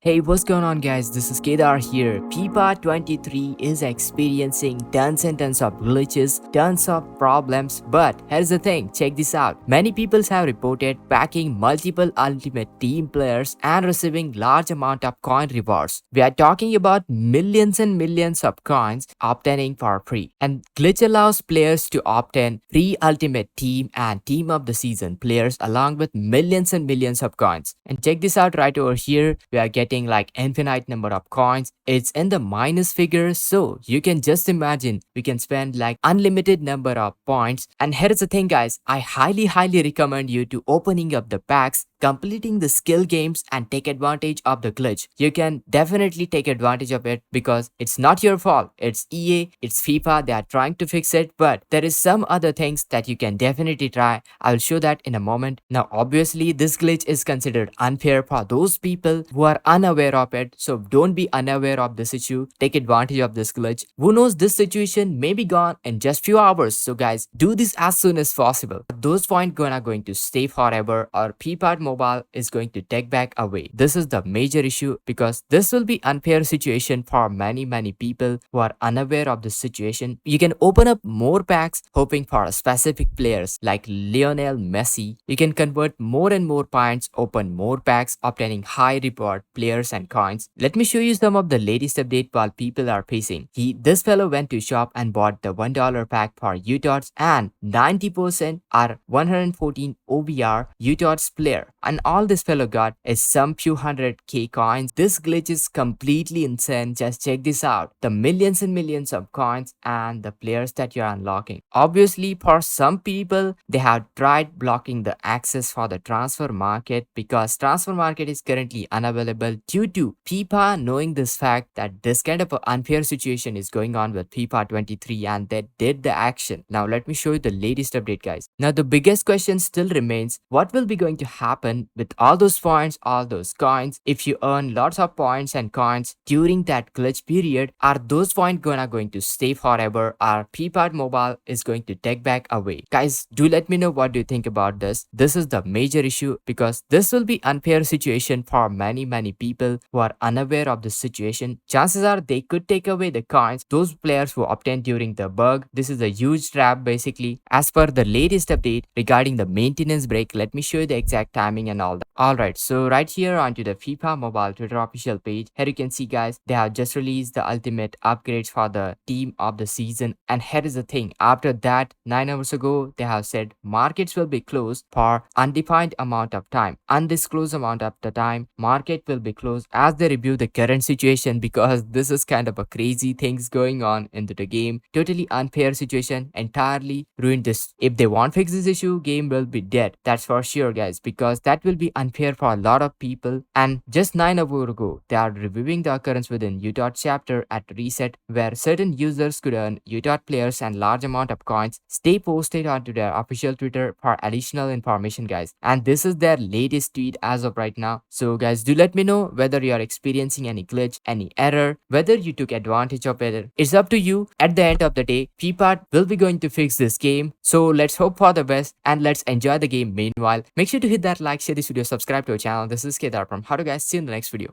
Hey, what's going on guys? This is Kedar here. FIFA 23 is experiencing tons and tons of glitches, tons of problems, but here's the thing, check this out. Many people have reported packing multiple ultimate team players and receiving large amount of coin rewards. We are talking about millions and millions of coins obtaining for free. And glitch allows players to obtain free ultimate team and team of the season players along with millions and millions of coins. And check this out right over here. We are getting like infinite number of coins. It's in the minus figure, so you can just imagine we can spend like unlimited number of points. And here's the thing guys, I highly recommend you to opening up the packs, completing the skill games and take advantage of the glitch. You can definitely take advantage of it because it's not your fault. It's EA, it's FIFA, they are trying to fix it, but there is some other things that you can definitely try. I will show that in a moment. Now obviously this glitch is considered unfair for those people who are unaware of it, so don't be unaware of this issue. Take advantage of this glitch. Who knows, this situation may be gone in just few hours, so guys, do this as soon as possible. Those points going to stay forever or FIFA Mobile is going to take back away. This is the major issue because this will be unfair situation for many people who are unaware of this situation. You can open up more packs hoping for specific players like Lionel Messi. You can convert more and more points, open more packs, obtaining high reward players and coins. Let me show you some of the latest update while people are facing. This fellow went to shop and bought the $1 pack for UTOTS and 90% are 114 OBR UTOTS player. And all this fellow got is some few hundred K coins. This glitch is completely insane. Just check this out. The millions and millions of coins and the players that you're unlocking. Obviously, for some people, they have tried blocking the access for the transfer market because transfer market is currently unavailable due to FIFA knowing this fact that this kind of an unfair situation is going on with FIFA 23 and they did the action. Now let me show you the latest update guys. Now the biggest question still remains, what will be going to happen with all those points, all those coins? If you earn lots of points and coins during that glitch period, are those points going to stay forever or FIFA Mobile is going to take back away? Guys, do let me know what do you think about this. This is the major issue because this will be unfair situation for many people who are unaware of the situation. Chances are they could take away the coins those players who obtained during the bug. This is a huge trap basically. As per the latest update regarding the maintenance break, let me show you the exact timing and all that. Alright, so right here onto the FIFA Mobile Twitter official page, here you can see guys, they have just released the ultimate upgrades for the team of the season. And here is the thing, after that 9 hours ago they have said markets will be closed for undefined amount of time, undisclosed amount of the time. Market will be closed as they review the current situation because this is kind of a crazy things going on into the game. Totally unfair situation, entirely ruined this. If they won't fix this issue, game will be dead. That's for sure guys, because that will be unfair for a lot of people. And just 9 hours ago, they are reviewing the occurrence within UTOT chapter at reset where certain users could earn UTOT players and large amount of coins. Stay posted onto their official Twitter for additional information guys. And this is their latest tweet as of right now. So guys, do let me know whether you are experiencing any glitch, any error, whether you took advantage of it. It's up to you. At the end of the day, FIFA will be going to fix this game. So let's hope for the best and let's enjoy the game. Meanwhile, make sure to hit that like, share this video, subscribe to our channel. This is Kedar from How to Guys. See you in the next video.